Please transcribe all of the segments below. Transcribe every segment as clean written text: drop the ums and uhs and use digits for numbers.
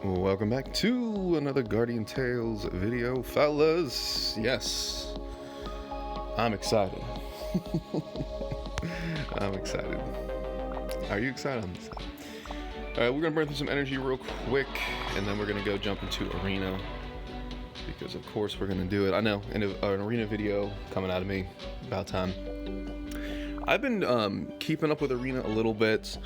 Welcome back to another Guardian Tales video, fellas. Yes, I'm excited. I'm excited. Are you excited? I'm excited. Alright, we're gonna burn through some energy real quick, and then we're gonna go jump into arena. Because of course we're gonna do it. I know, an arena video coming out of me. About time. I've been keeping up with arena a little bit.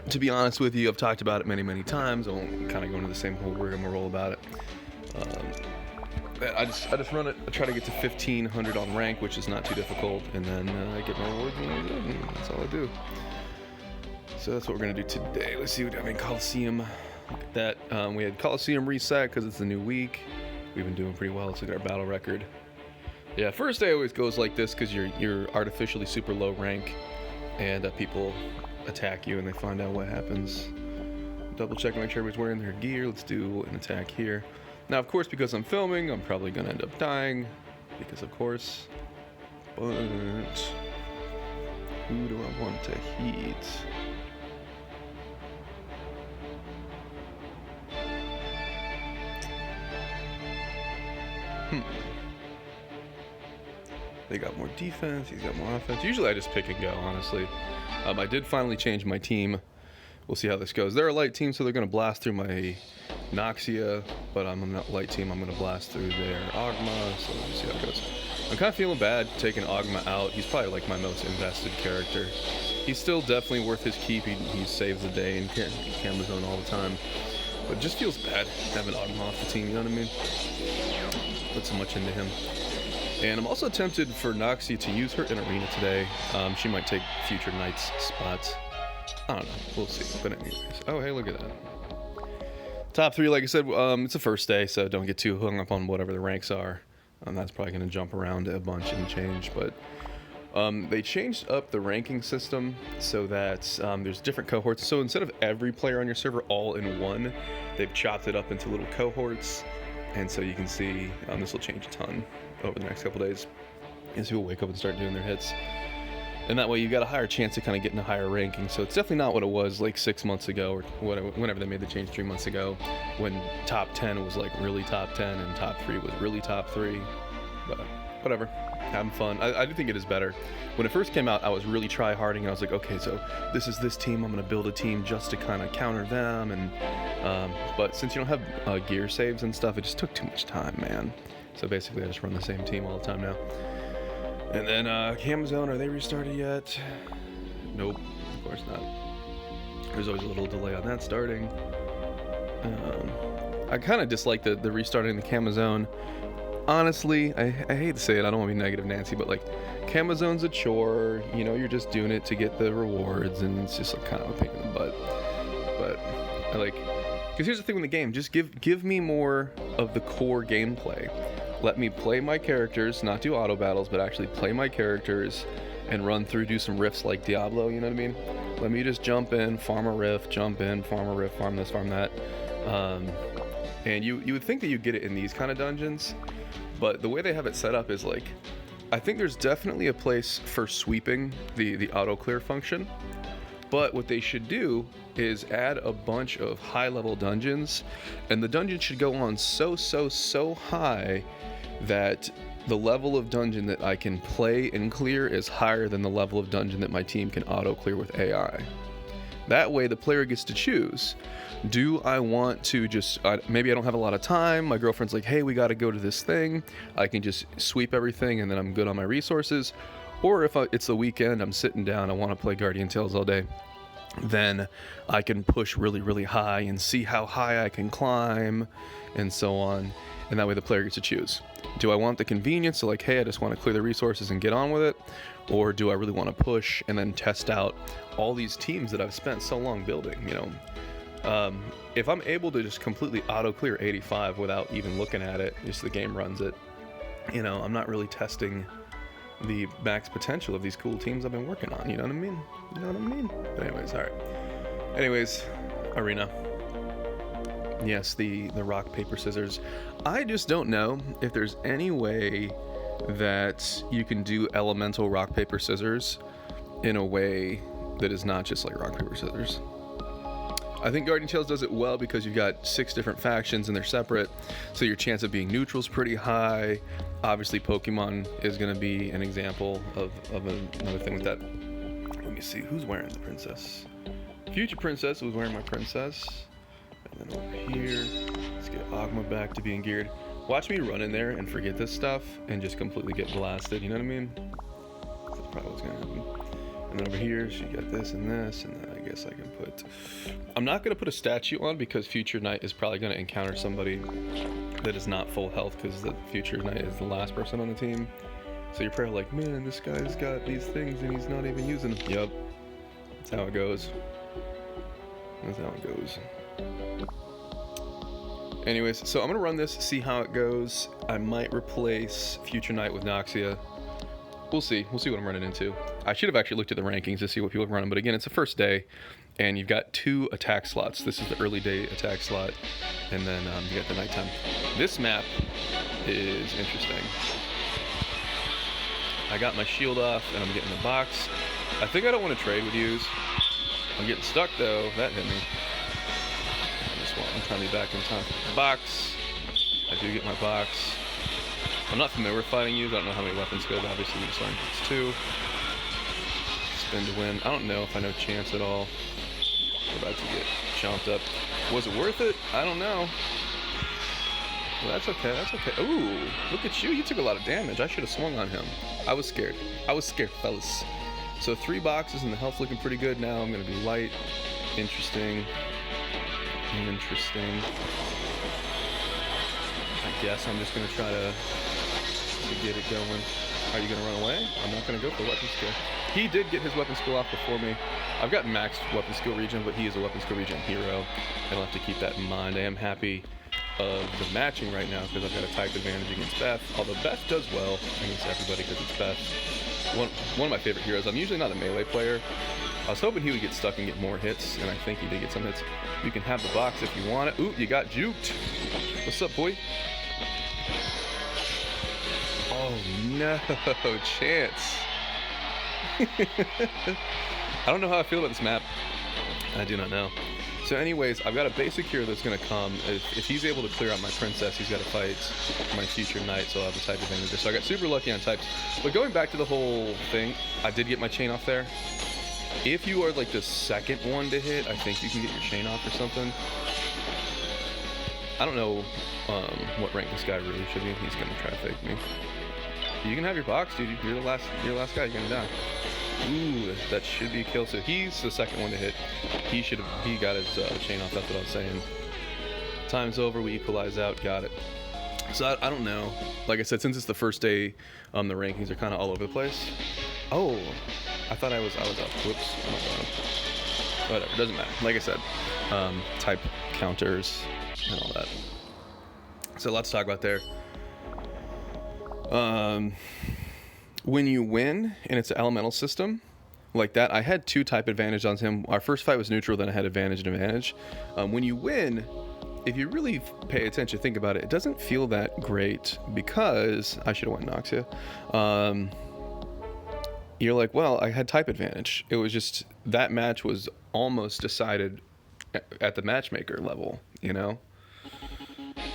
To be honest with you, I've talked about it many times. I won't kind of go into the same whole rigmarole about it. I just run it. I try to get to 1500 on rank, which is not too difficult, and then I get my rewards and that's all I do. So that's what we're gonna do today. Let's see what I mean. Coliseum. Look at that. We had Coliseum reset because it's the new week. We've been doing pretty well. Let's look at our battle record. Yeah, first day always goes like this because you're artificially super low rank, and people attack you and they find out what happens. Double check and make sure everybody's wearing their gear. Let's do an attack here. Now, of course, because I'm filming, I'm probably gonna end up dying because, of course. But who do I want to hit? They got more defense, he's got more offense. Usually I just pick and go, honestly. I did finally change my team. We'll see how this goes. They're a light team, so they're going to blast through my Noxia, but I'm a light team. I'm going to blast through their Ogma, so we'll see how it goes. I'm kind of feeling bad taking Ogma out. He's probably like my most invested character. He's still definitely worth his keep. He saves the day in Camera Zone all the time. But it just feels bad having Ogma off the team, you know what I mean? Put so much into him. And I'm also tempted for Noxia to use her in arena today. She might take future Knight's spots. I don't know. We'll see. But anyways. Oh, hey, look at that. Top 3, like I said, it's the first day, so don't get too hung up on whatever the ranks are. That's probably going to jump around a bunch and change. But they changed up the ranking system so that there's different cohorts. So instead of every player on your server all in one, they've chopped it up into little cohorts. And so you can see this will change a ton over the next couple days as people wake up and start doing their hits. And that way you got a higher chance of kind of getting a higher ranking. So it's definitely not what it was like 6 months ago or whenever they made the change 3 months ago, when top 10 was like really top 10 and top 3 was really top 3. But whatever, having fun. I do think it is better. When it first came out, I was really try-harding. I was like, okay, so this is this team. I'm going to build a team just to kind of counter them. And but since you don't have gear saves and stuff, it just took too much time, man. So basically, I just run the same team all the time now. And then Cam Zone, are they restarted yet? Nope, of course not. There's always a little delay on that starting. I kind of dislike the restarting the Cam Zone. Honestly, I hate to say it, I don't want to be negative Nancy, but like, Cam Zone's a chore, you know, you're just doing it to get the rewards, and it's just like kind of a pain in the butt. But I like, because here's the thing with the game, just give me more of the core gameplay. Let me play my characters, not do auto battles, but actually play my characters and run through, do some rifts like Diablo, you know what I mean? Let me just jump in, farm a rift, jump in, farm a rift, farm this, farm that. And you would think that you get it in these kind of dungeons, but the way they have it set up is like, I think there's definitely a place for sweeping the auto clear function, but what they should do is add a bunch of high level dungeons, and the dungeon should go on so high that the level of dungeon that I can play and clear is higher than the level of dungeon that my team can auto clear with AI. That way the player gets to choose. Do I want to just, maybe I don't have a lot of time, my girlfriend's like, hey, we got to go to this thing, I can just sweep everything and then I'm good on my resources. Or if it's the weekend, I'm sitting down, I want to play Guardian Tales all day, then I can push really high and see how high I can climb and so on. And that way the player gets to choose. Do I want the convenience, so like, hey, I just want to clear the resources and get on with it? Or do I really want to push and then test out all these teams that I've spent so long building, you know? If I'm able to just completely auto clear 85 without even looking at it, just the game runs it, you know, I'm not really testing the max potential of these cool teams I've been working on, you know what I mean? You know what I mean? But anyways, alright. Anyways, arena. Yes, the rock, paper, scissors. I just don't know if there's any way that you can do elemental rock, paper, scissors in a way that is not just like rock, paper, scissors. I think Guardian Tales does it well because you've got 6 different factions and they're separate, so your chance of being neutral is pretty high. Obviously, Pokemon is going to be an example of another thing with that. Let me see, who's wearing the princess? Future Princess was wearing my princess. And then over here, let's get Ogma back to being geared. Watch me run in there and forget this stuff and just completely get blasted, you know what I mean? That's probably what's going to happen. And then over here, she got this, and then I guess I can put... I'm not going to put a statue on because Future Knight is probably going to encounter somebody that is not full health because the Future Knight is the last person on the team. So you're probably like, man, this guy's got these things and he's not even using them. Yep. That's how it goes. That's how it goes. Anyways, so I'm going to run this, see how it goes. I might replace Future Knight with Noxia. We'll see. We'll see what I'm running into. I should have actually looked at the rankings to see what people are running, but again, it's the first day, and you've got 2 attack slots. This is the early day attack slot, and then you got the nighttime. This map is interesting. I got my shield off, and I'm getting the box. I think I don't want to trade with yous. I'm getting stuck, though. That hit me. I'm trying to be back in time for the box. I do get my box. I'm not familiar with fighting yous. I don't know how many weapons go, but obviously we just learned it's 2. Spin to win. I don't know if I know chance at all. We're about to get chomped up. Was it worth it? I don't know. Well, that's okay. That's okay. Ooh, look at you. You took a lot of damage. I should have swung on him. I was scared. I was scared, fellas. So 3 boxes and the health looking pretty good now. I'm going to be light. Interesting. Interesting. I guess I'm just going to try to get it going. Are you going to run away? I'm not going to go for weapon skill. He did get his weapon skill off before me. I've got maxed weapon skill regen, but he is a weapon skill regen hero. I'll have to keep that in mind. I am happy of the matching right now because I've got a type advantage against Beth. Although Beth does well against everybody because it's Beth. One of my favorite heroes. I'm usually not a melee player. I was hoping he would get stuck and get more hits, and I think he did get some hits. You can have the box if you want it. Ooh, you got juked. What's up, boy? Oh, no chance. I don't know how I feel about this map. I do not know. So anyways, I've got a basic hero that's going to come. If he's able to clear out my princess, he's got to fight my Future Knight, so I'll have a type advantage. So I got super lucky on types. But going back to the whole thing, I did get my chain off there. If you are like the second one to hit, I think you can get your chain off or something. I don't know what rank this guy really should be. He's gonna try to fake me. You can have your box, dude. You're the last guy. You're gonna die. Ooh, that should be a kill. So he's the second one to hit. He got his chain off. That's what I was saying. Time's over. We equalize out. Got it. So I don't know. Like I said, since it's the first day, the rankings are kind of all over the place. Oh, I thought I was up. Whoops. Oh my god. Whatever. Doesn't matter. Like I said, type counters and all that. So let's talk about there. When you win and it's an elemental system like that, I had 2 type advantage on him. Our first fight was neutral, then I had advantage and advantage. When you win, if you really pay attention, think about it, it doesn't feel that great because I should have went Noxia. You're like, well, I had type advantage. It was just that match was almost decided at the matchmaker level, you know?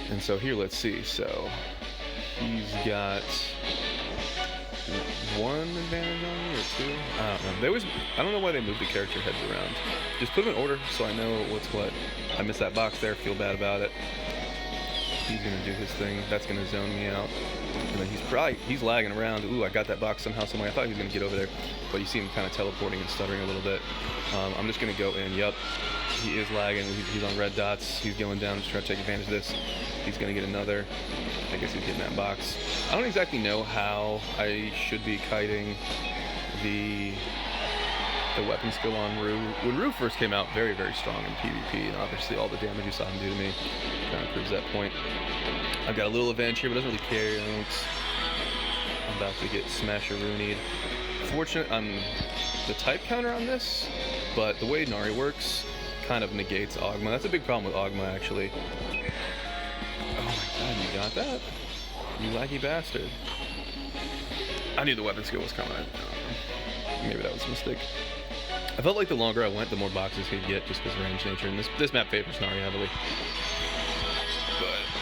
And so here, let's see. So he's got 1 advantage on me or 2. I don't know. I don't know why they moved the character heads around. Just put them in order so I know what's what. I missed that box there. Feel bad about it. He's gonna do his thing. That's gonna zone me out. And then he's lagging around. Ooh, I got that box somehow, someway. I thought he was gonna get over there, but you see him kind of teleporting and stuttering a little bit. I'm just gonna go in. Yup, he is lagging. He's on red dots. He's going down. Just trying to take advantage of this. He's gonna get another. I guess he's getting that box. I don't exactly know how I should be kiting the weapon skill on Rue. When Rue first came out, very, very strong in PvP, and obviously all the damage you saw him do to me kind of proves that point. I've got a little advantage here, but doesn't really care. I'm about to get smash-a-roonied. Fortunate I'm the type counter on this, but the way Nari works kind of negates Ogma. That's a big problem with Ogma, actually. Oh my god, you got that? You laggy bastard. I knew the weapon skill was coming. Maybe that was a mistake. I felt like the longer I went, the more boxes he'd get just because of range nature, and this map favors Nari heavily.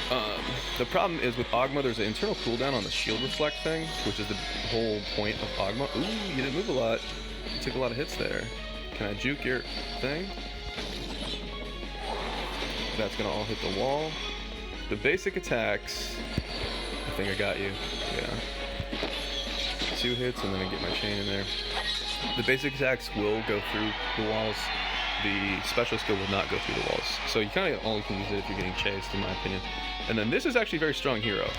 But the problem is with Ogma, there's an internal cooldown on the shield reflect thing, which is the whole point of Ogma. Ooh, you didn't move a lot. You took a lot of hits there. Can I juke your thing? That's gonna all hit the wall. The basic attacks, I think I got you. Yeah. 2 hits and then I get my chain in there. The basic attacks will go through the walls. The special skill will not go through the walls. So you kind of only can use it if you're getting chased, in my opinion. And then this is actually a very strong hero.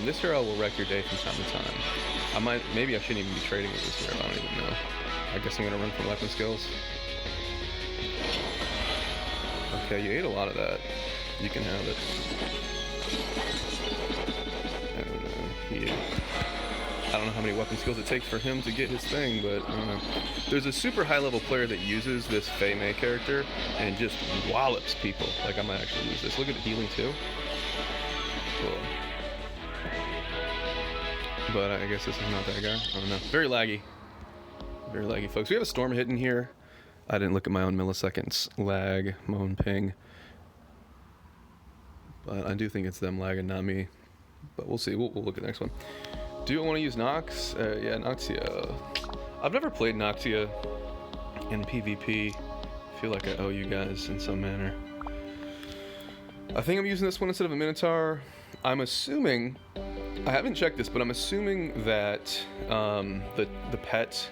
This hero will wreck your day from time to time. Maybe I shouldn't even be trading with this hero, I don't even know. I guess I'm gonna run from weapon skills. Okay, you ate a lot of that. You can have it. I don't know how many weapon skills it takes for him to get his thing, but I don't know. There's a super high level player that uses this Fei Mei character and just wallops people. Like, I might actually use this. Look at the healing too. Cool. But I guess this is not that guy. I don't know. Very laggy. Very laggy, folks. We have a storm hitting here. I didn't look at my own milliseconds lag, my own ping. But I do think it's them lagging, not me. But we'll see. We'll look at the next one. Do I want to use Nox? Yeah, Noxia. I've never played Noxia in PvP. I feel like I owe you guys in some manner. I think I'm using this one instead of a Minotaur. I'm assuming, I haven't checked this, but I'm assuming that the pet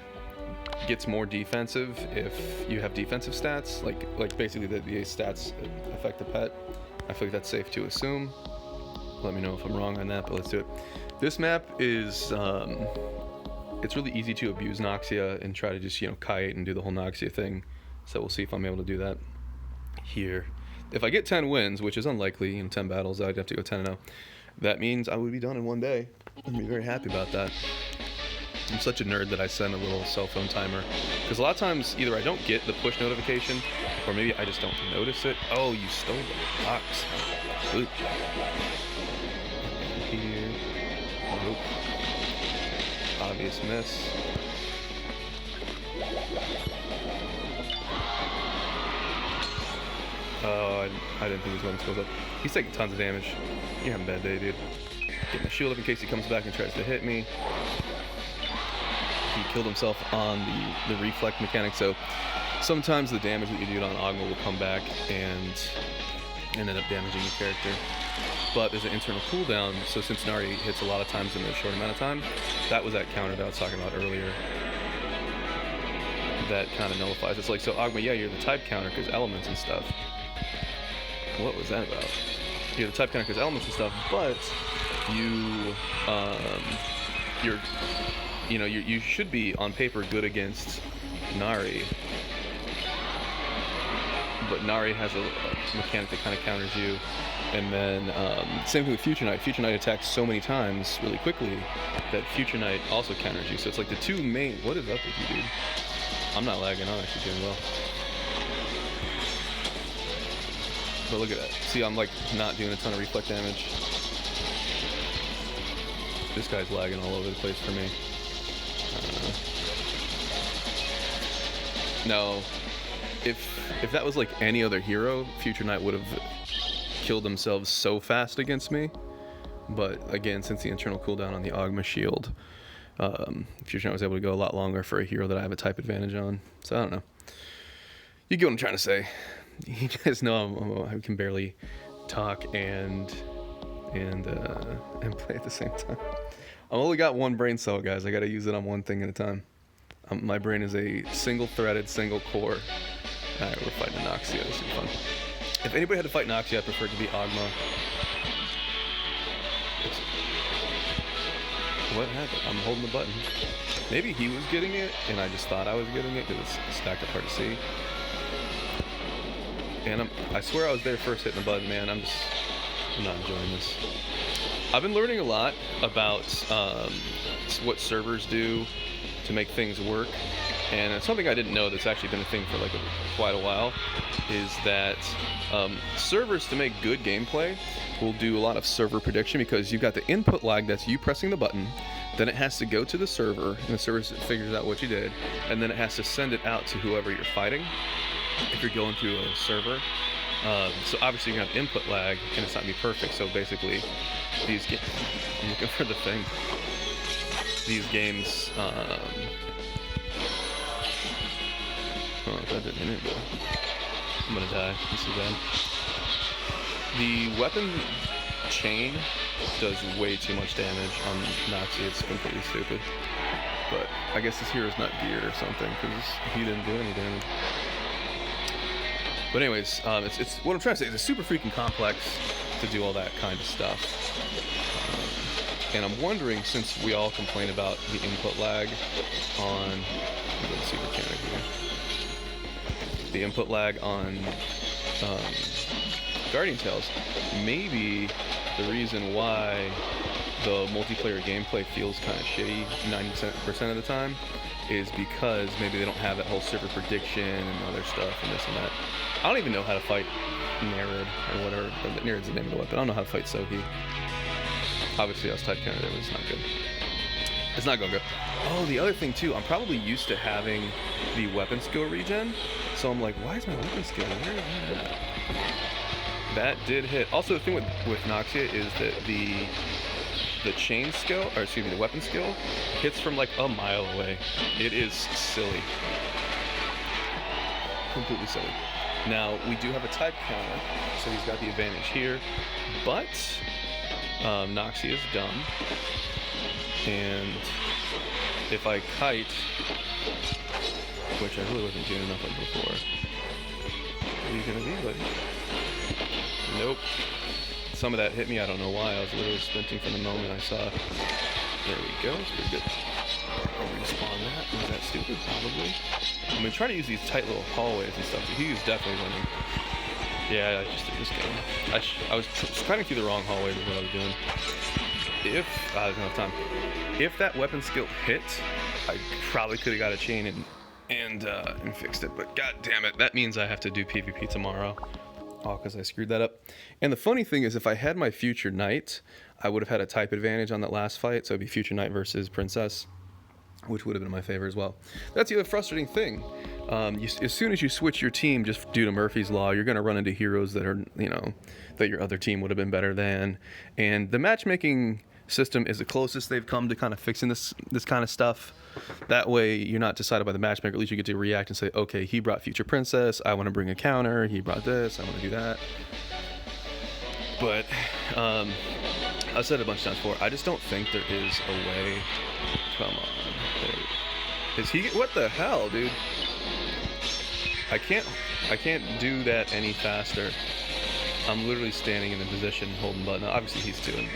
gets more defensive if you have defensive stats. Like basically the stats affect the pet. I feel like that's safe to assume. Let me know if I'm wrong on that, but let's do it. This map is, it's really easy to abuse Noxia and try to just, kite and do the whole Noxia thing. So we'll see if I'm able to do that here. If I get 10 wins, which is unlikely, 10 battles, I'd have to go 10-0. That means I would be done in one day. I'd be very happy about that. I'm such a nerd that I send a little cell phone timer. Because a lot of times, either I don't get the push notification, or maybe I just don't notice it. Oh, you stole the box. Ooh. Here. Nope. Obvious miss. Oh, I didn't think his weapon skills up. He's taking tons of damage. You're having a bad day, dude. Getting the shield up in case he comes back and tries to hit me. He killed himself on the reflect mechanic, so sometimes the damage that you do on Ogma will come back and end up damaging your character. But there's an internal cooldown, so since Nari hits a lot of times in a short amount of time, that was that counter that I was talking about earlier. That kind of nullifies. It's like, so Ogma, yeah, you're the type counter because elements and stuff. What was that about? You're the type counter because elements and stuff, but you should be on paper good against Nari. But Nari has a mechanic that kind of counters you. And then, same thing with Future Knight. Future Knight attacks so many times really quickly that Future Knight also counters you. So it's like the two main... What is up with you, dude? I'm not lagging. I'm actually doing well. But look at that. See, I'm like not doing a ton of reflect damage. This guy's lagging all over the place for me. No. If that was like any other hero, Future Knight would have killed themselves so fast against me. But again, since the internal cooldown on the Ogma shield, Future Knight was able to go a lot longer for a hero that I have a type advantage on. So I don't know. You get what I'm trying to say. You guys know I can barely talk and play at the same time. I've only got one brain cell, guys. I got to use it on one thing at a time. My brain is a single-threaded, single-core. Alright, we're fighting Noxia. This is fun. If anybody had to fight Noxia, I'd prefer it to be Ogma. What happened? I'm holding the button. Maybe he was getting it, and I just thought I was getting it because it's stacked up hard to see. And I swear I was there first hitting the button, man. I'm not enjoying this. I've been learning a lot about what servers do to make things work. And it's something I didn't know that's actually been a thing for like quite a while, is that servers, to make good gameplay, will do a lot of server prediction because you've got the input lag, that's you pressing the button, Then it has to go to the server, and the server figures out what you did, and then it has to send it out to whoever you're fighting if you're going through a server. So obviously you're gonna have input lag, and it's not gonna be perfect. So basically, these games, I'm looking for the thing. These games, oh, that didn't hit me. I'm gonna die. This is bad. The weapon chain does way too much damage on Noxie. It's completely stupid. But I guess his hero's not geared or something, because he didn't do any damage. But anyways, it's what I'm trying to say. It's super freaking complex to do all that kind of stuff. And I'm wondering, since we all complain about the input lag on the super mechanic here, the input lag on Guardian Tales, maybe the reason why the multiplayer gameplay feels kind of shitty 90% of the time is because maybe they don't have that whole server prediction and other stuff and this and that. I don't even know how to fight Nerid or whatever. Nerid's the name of the weapon. I don't know how to fight Sohi. Obviously, I was type counter there, but it's not good. It's not going good. Oh, the other thing too, I'm probably used to having the weapon skill regen, so I'm like, why is my weapon skill? Where is that at? That did hit. Also, the thing with Noxia is that the chain skill, or excuse me, the weapon skill hits from like a mile away. It is silly. Completely silly. Now, we do have a type counter, so he's got the advantage here, but Noxia is dumb, and if I kite, which I really wasn't doing enough of before, what are you gonna be, buddy? Nope. Some of that hit me, I don't know why. I was literally sprinting from the moment I saw it. There we go, it's pretty good. I'll respawn that. Was that stupid? Probably. I'm gonna try to use these tight little hallways and stuff. He was definitely winning. Yeah, I just did this game. I was cutting through the wrong hallways is what I was doing. If I was enough time. If that weapon skill hit, I probably could have got a chain and fixed it. But god damn it, that means I have to do PvP tomorrow. Oh, because I screwed that up. And the funny thing is, if I had my Future Knight, I would have had a type advantage on that last fight. So it'd be Future Knight versus Princess, which would have been in my favor as well. That's the other frustrating thing. As soon as you switch your team, just due to Murphy's Law, you're going to run into heroes that are, that your other team would have been better than. And the matchmaking system is the closest they've come to kind of fixing this kind of stuff. That way, you're not decided by the matchmaker. At least you get to react and say, okay, he brought Future Princess. I want to bring a counter. He brought this. I want to do that. But I've said it a bunch of times before. I just don't think there is a way. Come on. Is he? What the hell, dude? I can't do that any faster. I'm literally standing in the position, holding button. Obviously, he's doing.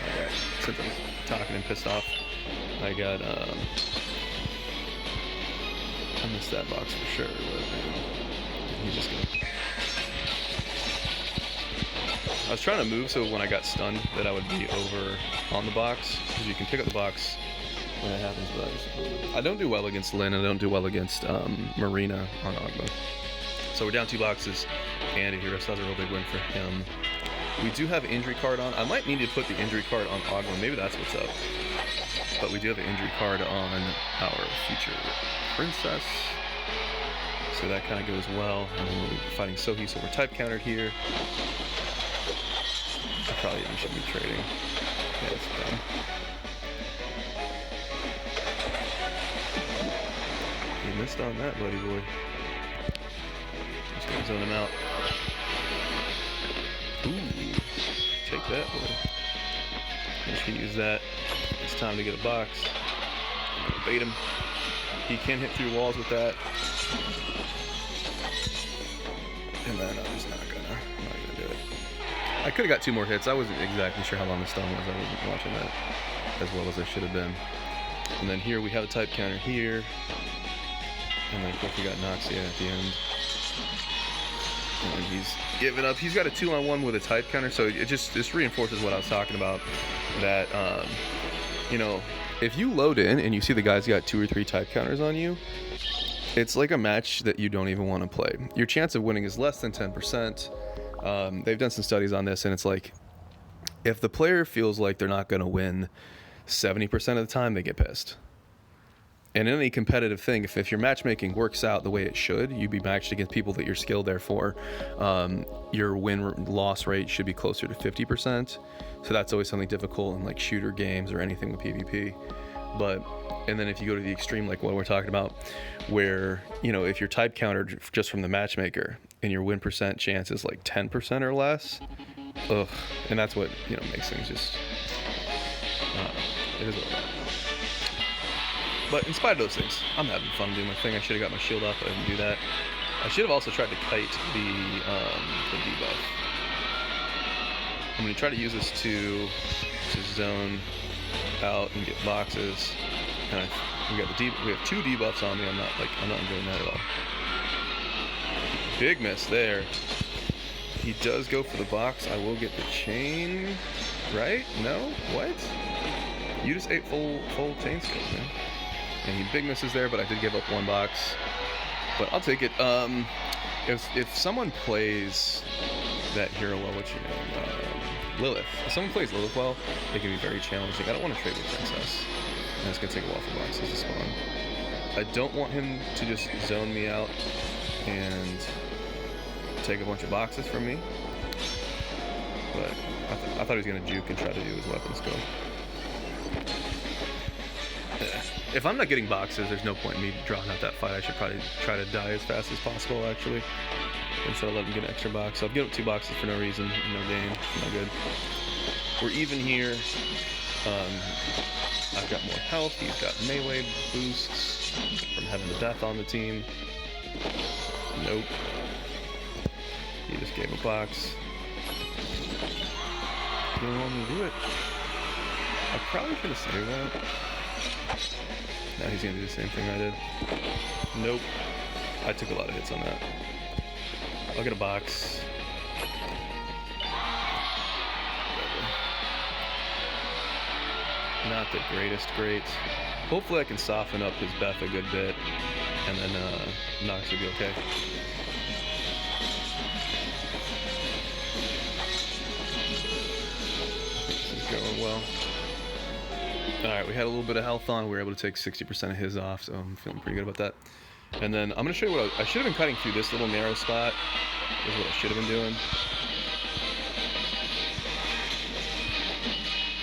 Since I'm talking and pissed off, I got. I missed that box for sure. But he's just gonna. I was trying to move so when I got stunned that I would be over on the box, because you can pick up the box when it happens. But I don't do well against Lynn. I don't do well against Marina on Ogma. So we're down 2 boxes, and a hero, so that's a real big win for him. We do have an injury card on. I might need to put the injury card on Ogma. Maybe that's what's up. But we do have an injury card on our Future Princess. So that kind of goes well. And then we'll be fighting Sohi, so we're type countered here. I probably even should be trading. Yeah, it's done. You missed on that, buddy boy. Just gonna zone him out. Ooh, take that, boy. I'm just gonna use that. It's time to get a box. I'm gonna bait him. He can hit through walls with that. And then I'm just not gonna do it. I could have got 2 more hits. I wasn't exactly sure how long the stun was. I wasn't watching that as well as I should have been. And then here we have a type counter here. And then of course we got Noxia at the end. And he's giving up. He's got a 2-on-1 with a type counter, so it just reinforces what I was talking about. That if you load in and you see the guy's got 2 or 3 type counters on you, it's like a match that you don't even want to play. Your chance of winning is less than 10%. They've done some studies on this, and it's like if the player feels like they're not going to win, 70% of the time they get pissed. And in any competitive thing, if your matchmaking works out the way it should, you'd be matched against people that you're skilled, therefore your win-loss rate should be closer to 50%. So that's always something difficult in like shooter games or anything with PvP. And then if you go to the extreme, like what we're talking about, where, you know, if you're type countered just from the matchmaker and your win percent chance is like 10% or less, ugh. And that's what, you know, makes things just, it is what it is. But in spite of those things, I'm having fun doing my thing. I should have got my shield off, but I didn't do that. I should have also tried to kite the debuff. I'm going to try to use this to zone out and get boxes. And we have 2 debuffs on me. I'm not doing that at all. Big miss there. He does go for the box. I will get the chain, right? No? What? You just ate full chain skills, man. And he big misses there, but I did give up 1 box. But I'll take it. If someone plays that hero well, what's your name? Lilith. If someone plays Lilith well, it can be very challenging. I don't want to trade with Princess. And it's going to take a while for boxes to spawn. I don't want him to just zone me out and take a bunch of boxes from me. But I thought he was going to juke and try to do his weapon skill. If I'm not getting boxes, there's no point in me drawing out that fight. I should probably try to die as fast as possible, actually, instead of letting him get an extra box. So I've given up 2 boxes for no reason, no gain, no good. We're even here. I've got more health. He's got melee boosts from having the death on the team. Nope. He just gave a box. He didn't want me to do it. I probably should have saved that. Now he's gonna do the same thing I did. Nope. I took a lot of hits on that. I'll get a box. Not the greats. Hopefully I can soften up his Beth a good bit, and then Nox will be okay. This is going well. Alright, we had a little bit of health on. We were able to take 60% of his off, so I'm feeling pretty good about that. And then I'm going to show you what I should have been cutting through this little narrow spot. Is what I should have been doing.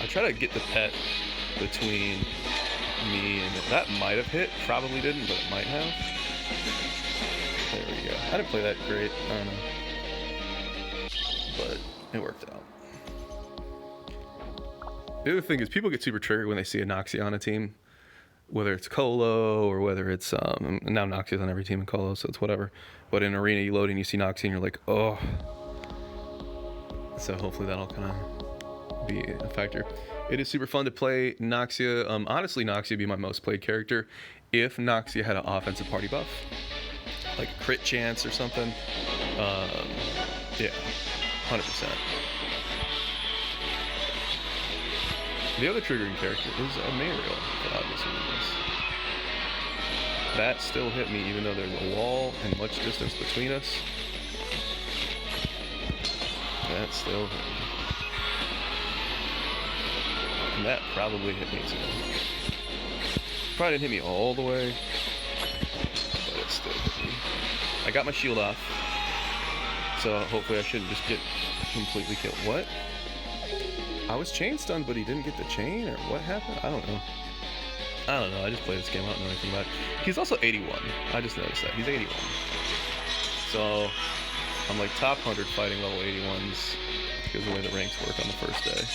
I try to get the pet between me and it. That might have hit. Probably didn't, but it might have. There we go. I didn't play that great. I don't know. But it worked out. The other thing is people get super triggered when they see a Noxia on a team, whether it's Colo or whether it's now Noxia's on every team in Colo, so it's whatever. But in Arena, you load and you see Noxia and you're like, oh. So hopefully that'll kind of be a factor. It is super fun to play Noxia. Honestly, Noxia would be my most played character if Noxia had an offensive party buff, like a crit chance or something. Yeah, 100%. The other triggering character is a Mariel, for obvious reasons. That still hit me even though there's a wall and much distance between us. That still hit me. And that probably hit me too. Probably didn't hit me all the way, but it still hit me. I got my shield off, so hopefully I shouldn't just get completely killed. What? I was chain stunned, but he didn't get the chain, or what happened? I don't know. I just played this game. I don't know anything about it. He's also 81. I just noticed that. He's 81. So I'm like top 100 fighting level 81s because of the way the ranks work on the first day.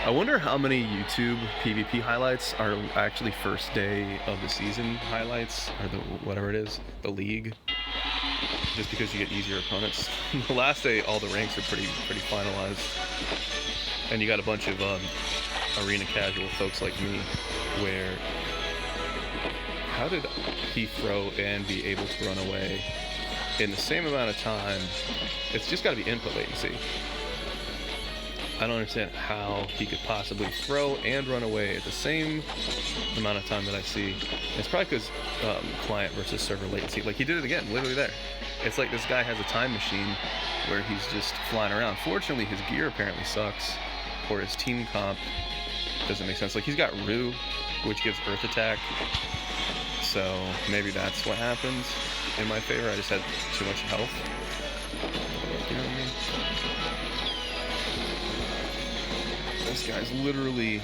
I wonder how many YouTube PvP highlights are actually first day of the season highlights, or the whatever it is, the league. Just because you get easier opponents. The last day, all the ranks are pretty finalized, and you got a bunch of arena casual folks like me. Where how did he throw and be able to run away in the same amount of time? It's just got to be input latency. I don't understand how he could possibly throw and run away at the same amount of time that I see. It's probably because client versus server latency. Like, he did it again, literally there. It's like this guy has a time machine where he's just flying around. Fortunately, his gear apparently sucks, or his team comp doesn't make sense. Like, he's got Rue, which gives Earth attack, so maybe that's what happens in my favor. I just had too much health. You know what I mean? This guy's literally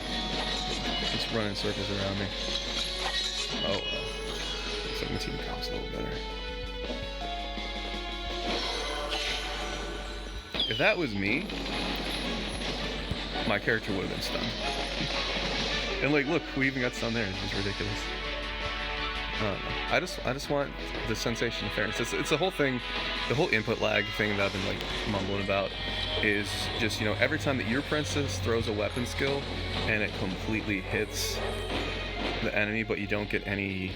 just running circles around me. Oh, looks like my team comp's a little better. If that was me, my character would have been stunned. And like, look, we even got stunned there. It's just ridiculous. I don't know. I just want the sensation of fairness. It's the whole thing, the whole input lag thing that I've been like mumbling about is just, you know, every time that your princess throws a weapon skill and it completely hits the enemy, but you don't get any,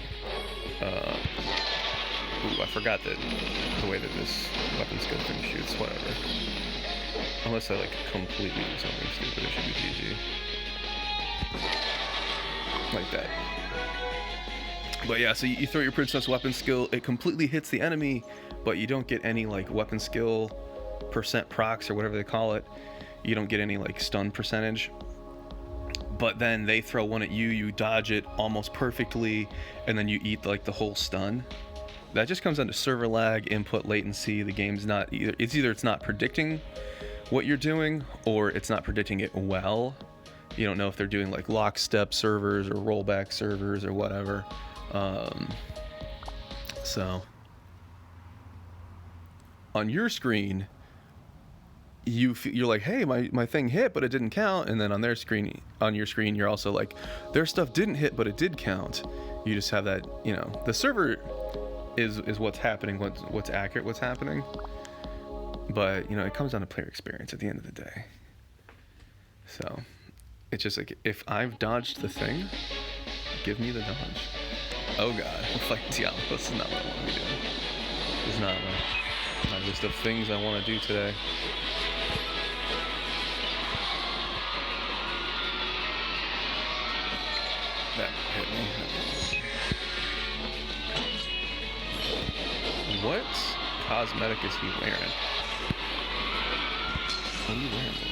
I forgot that the way that this weapon skill thing shoots, whatever. Unless I like completely do something stupid, it should be GG. Like that. But yeah, so you throw your princess weapon skill, it completely hits the enemy, but you don't get any like weapon skill percent procs or whatever they call it. You don't get any like stun percentage. But then they throw one at you, you dodge it almost perfectly, and then you eat like the whole stun. That just comes down to server lag, input latency. The game's not either, it's not predicting what you're doing, or it's not predicting it well. You don't know if they're doing like lockstep servers or rollback servers or whatever. So on your screen, you're like, hey, my thing hit, but it didn't count. And then on their screen, on your screen, you're also like, their stuff didn't hit, but it did count. You just have that, you know, the server is what's happening, what's accurate, what's happening. But, you know, it comes down to player experience at the end of the day. So it's just like, if I've dodged the thing, give me the dodge. Oh god, I'm fighting Diablo. This is not what I want to be doing. This is not my list of things I want to do today. That hit me. What cosmetic is he wearing? What are you wearing there?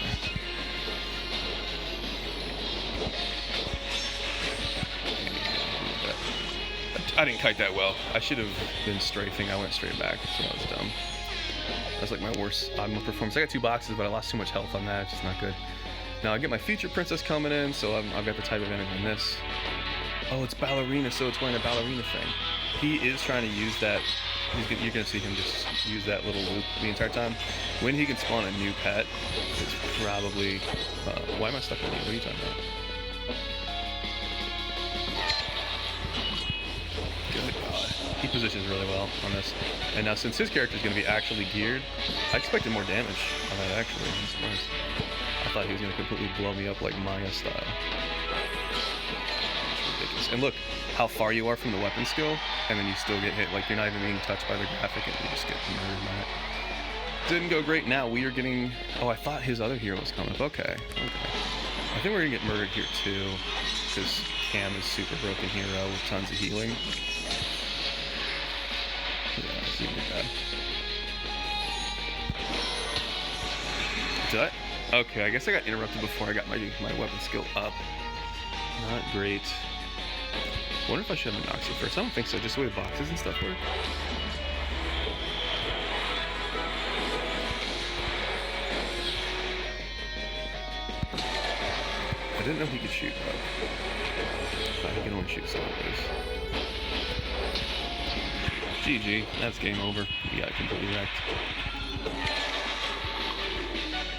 I didn't kite that well. I should have been strafing. I went straight back, so that was dumb. That's like my worst Ogma performance. I got 2 boxes, but I lost too much health on that. It's just not good. Now I get my feature princess coming in, so I've got the type advantage on this. Oh, it's ballerina, so it's wearing a ballerina thing. He is trying to use that. You're gonna see him just use that little loop the entire time. When he can spawn a new pet, it's probably. Why am I stuck on you? What are you talking about? He positions really well on this. And now since his character is going to be actually geared, I expected more damage on that actually. I'm surprised. I thought he was going to completely blow me up like Maya style. It's ridiculous. And look how far you are from the weapon skill, and then you still get hit. Like, you're not even being touched by the graphic, and you just get murdered by it. Didn't go great. Now we are getting... Oh, I thought his other hero was coming up. Okay. I think we're going to get murdered here too, because Cam is super broken hero with tons of healing. Yeah, it's even bad. Did I? Okay, I guess I got interrupted before I got my weapon skill up. Not great. I wonder if I should have Noxia first. I don't think so, just the way the boxes and stuff work. I didn't know he could shoot up. I think he can only shoot sideways. GG, that's game over. You got completely wrecked.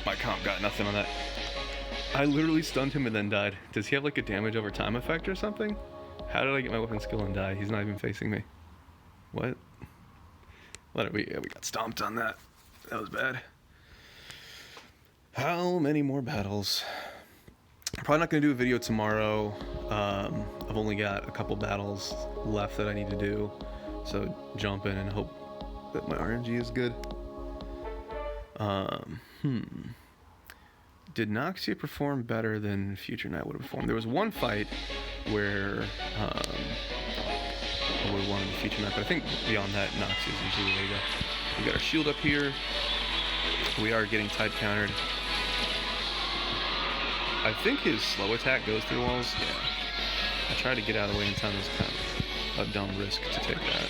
My comp got nothing on that. I literally stunned him and then died. Does he have like a damage over time effect or something? How did I get my weapon skill and die? He's not even facing me. What? We got stomped on that. That was bad. How many more battles? I'm probably not going to do a video tomorrow. I've only got a couple battles left that I need to do. So jump in and hope that my RNG is good. Did Noxia perform better than Future Knight would have performed? There was one fight where I would have wanted the Future Knight, but I think beyond that, Noxia is usually the way to go. We got our shield up here. We are getting type countered. I think his slow attack goes through walls. Yeah. I tried to get out of the way in time. It was kind of a dumb risk to take that.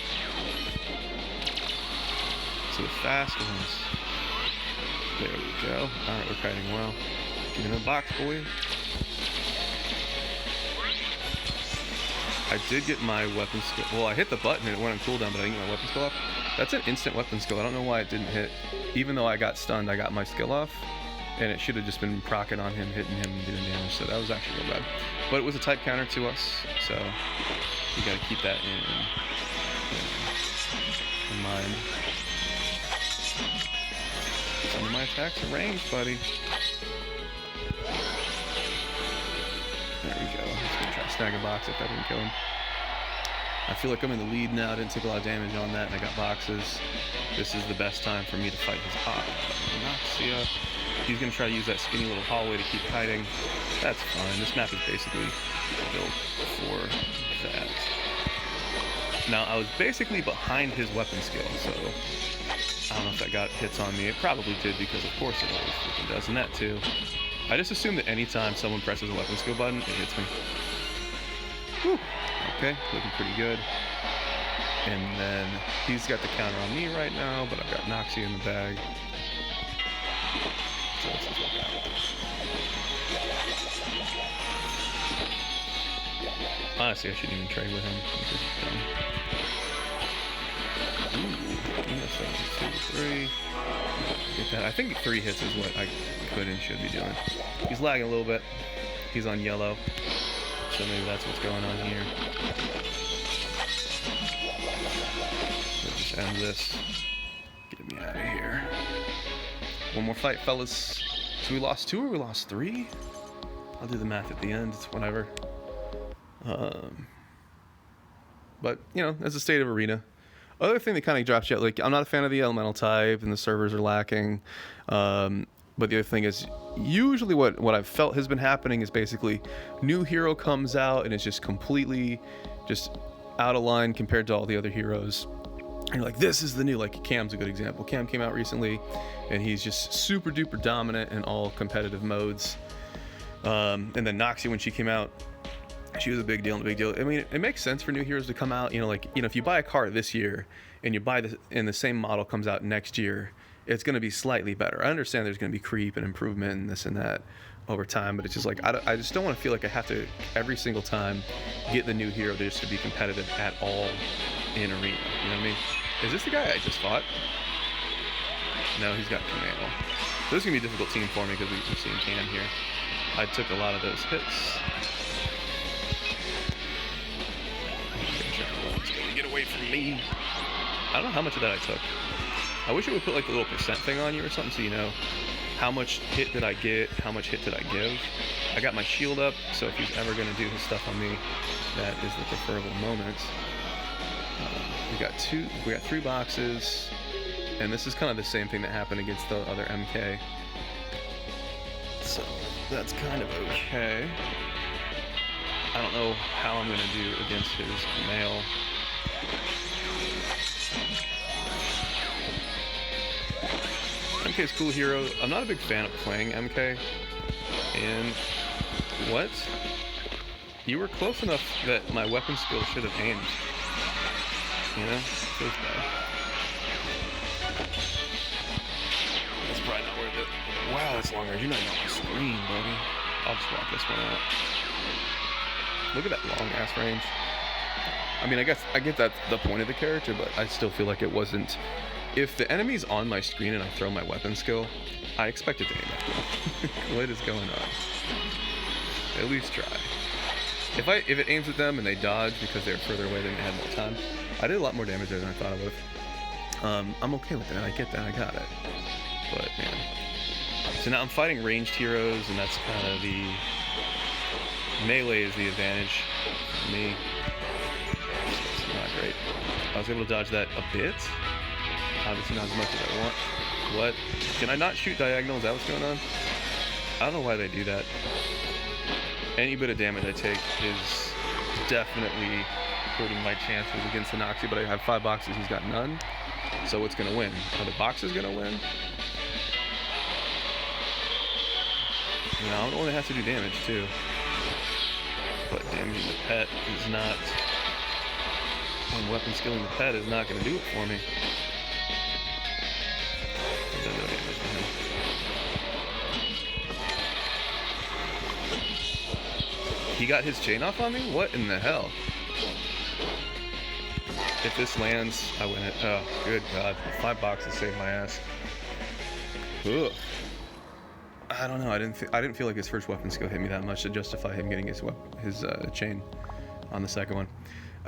So the fast ones. There we go. Alright, we're kiting well. Give me the box, boy. I did get my weapon skill. Well, I hit the button and it went on cooldown, but I didn't get my weapon skill off. That's an instant weapon skill. I don't know why it didn't hit. Even though I got stunned, I got my skill off. And it should have just been proccing on him, hitting him, and doing damage. So that was actually real bad. But it was a type counter to us, so you gotta keep that in mind. Some of my attacks are ranged, buddy. There we go. He's gonna try to snag a box if that didn't kill him. I feel like I'm in the lead now. I didn't take a lot of damage on that, and I got boxes. This is the best time for me to fight his Noxia. He's gonna try to use that skinny little hallway to keep kiting. That's fine. This map is basically built for that. Now, I was basically behind his weapon skill, so I don't know if that got hits on me. It probably did, because of course it always freaking does, and that too. I just assume that anytime someone presses a weapon skill button, it hits me. Whew. Okay, looking pretty good. And then he's got the counter on me right now, but I've got Noxia in the bag. So let's just work out. Honestly, I shouldn't even trade with him. This is dumb. Ooh, that's 2, 3. Get that. I think 3 hits is what I could and should be doing. He's lagging a little bit. He's on yellow. So maybe that's what's going on here. Let's just end this. Get me out of here. One more fight, fellas. So we lost 2 or we lost 3? I'll do the math at the end. It's whatever. But, you know, that's the state of Arena. Other thing that kind of drops you out, like, I'm not a fan of the elemental type, and the servers are lacking. But the other thing is, usually what I've felt has been happening is basically new hero comes out and it's just completely just out of line compared to all the other heroes. And you're like, this is the new, like Cam's a good example. Cam came out recently and he's just super duper dominant in all competitive modes. And then Noxia, when she came out, she was a big deal. I mean, it makes sense for new heroes to come out, if you buy a car this year and you buy this and the same model comes out next year, it's going to be slightly better. I understand there's going to be creep and improvement and this and that over time, but it's just like, I just don't want to feel like I have to every single time get the new hero just to be competitive at all in Arena. You know what I mean? Is this the guy I just fought? No, he's got Kameo. So this is going to be a difficult team for me because we're seeing Cam here. I took a lot of those hits. Get away from me. I don't know how much of that I took. I wish it would put like the little percent thing on you or something so you know how much hit did I get, how much hit did I give. I got my shield up, so if he's ever going to do his stuff on me, that is the preferable moment. We got 3 boxes, and this is kind of the same thing that happened against the other MK. So that's kind of okay. I don't know how I'm going to do against his male. MK's cool hero. I'm not a big fan of playing MK. And what? You were close enough that my weapon skill should have aimed. You know? Feels bad. That's probably not worth it. Wow, that's long range. You're not even on my screen, buddy. I'll just walk this one out. Look at that long ass range. I mean, I guess I get that's the point of the character, but I still feel like it wasn't. If the enemy's on my screen and I throw my weapon skill, I expect it to aim at them. What is going on? At least try. If it aims at them and they dodge because they're further away than they had more time, I did a lot more damage there than I thought I would have. I'm okay with that. I get that. I got it. But man. So now I'm fighting ranged heroes, and that's kind of the melee is the advantage for me. It's not great. I was able to dodge that a bit. Obviously not as much as I want. What? Can I not shoot diagonal? Is that what's going on? I don't know why they do that. Any bit of damage I take is definitely hurting my chances against the Noxia, but I have 5 boxes, he's got none. So what's gonna win? Are the boxes gonna win? No, I'm the one that has to do damage too. But damaging the pet is not. One weapon skilling the pet is not going to do it for me. I've done no damage to him. He got his chain off on me? What in the hell? If this lands, I win it. Oh, good God. 5 boxes saved my ass. Ugh. I don't know. I didn't feel like his first weapon skill hit me that much to justify him getting his chain on the second one.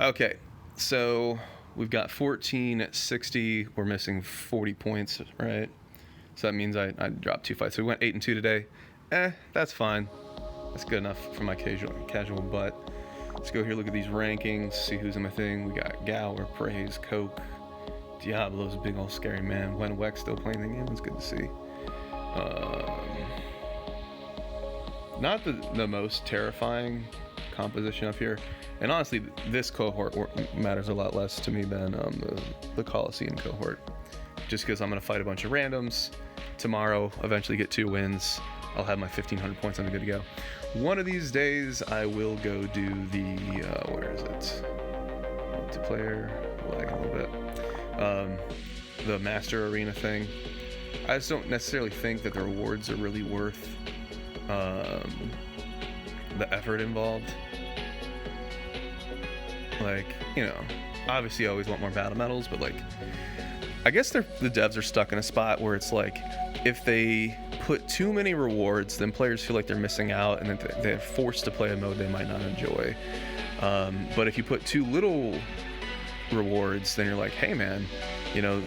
Okay, so we've got 1460. We're missing 40 points, right? So that means I dropped 2 fights. So we went 8-2 today. That's fine. That's good enough for my casual butt. Let's go here, look at these rankings, see who's in my thing. We got Gower, Praise, Coke, Diablo's a big old scary man. When Wex still playing the game, it's good to see. Not the most terrifying composition up here. And honestly, this cohort matters a lot less to me than the Coliseum cohort. Just because I'm going to fight a bunch of randoms. Tomorrow, eventually get 2 wins. I'll have my 1,500 points. I'm good to go. One of these days, I will go do the, where is it? Multiplayer, lagging a little bit. The Master Arena thing. I just don't necessarily think that the rewards are really worth the effort involved. Like, you know, obviously I always want more battle medals, but like, I guess the devs are stuck in a spot where it's like, if they put too many rewards, then players feel like they're missing out, and then they're forced to play a mode they might not enjoy. But if you put too little rewards, then you're like, hey man, you know,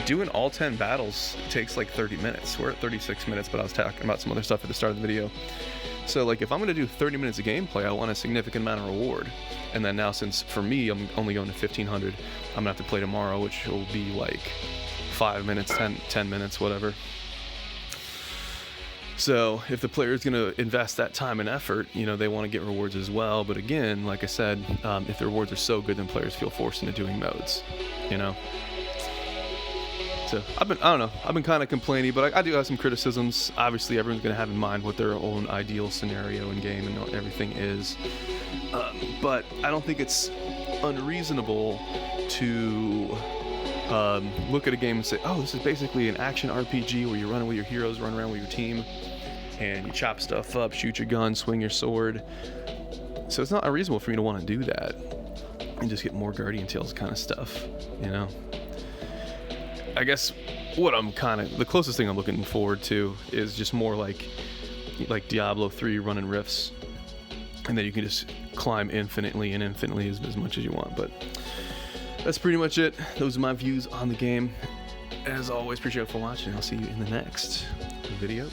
doing all 10 battles takes like 30 minutes. We're at 36 minutes, but I was talking about some other stuff at the start of the video. So like, if I'm gonna do 30 minutes of gameplay, I want a significant amount of reward. And then now, since for me, I'm only going to 1,500, I'm gonna have to play tomorrow, which will be like 5 minutes, 10 minutes, whatever. So if the player is going to invest that time and effort, you know, they want to get rewards as well. But again, like I said, if the rewards are so good, then players feel forced into doing modes, you know. So I don't know, I've been kind of complaining, but I do have some criticisms. Obviously, everyone's going to have in mind what their own ideal scenario in game and what everything is. But I don't think it's unreasonable to look at a game and say, oh, this is basically an action RPG where you're running with your heroes, run around with your team, and you chop stuff up, shoot your gun, swing your sword. So it's not unreasonable for me to want to do that and just get more Guardian Tales kind of stuff, you know? I guess what the closest thing I'm looking forward to is just more like Diablo 3 running rifts, and then you can just climb infinitely as much as you want. But that's pretty much it. Those are my views on the game. As always, appreciate you for watching. I'll see you in the next video.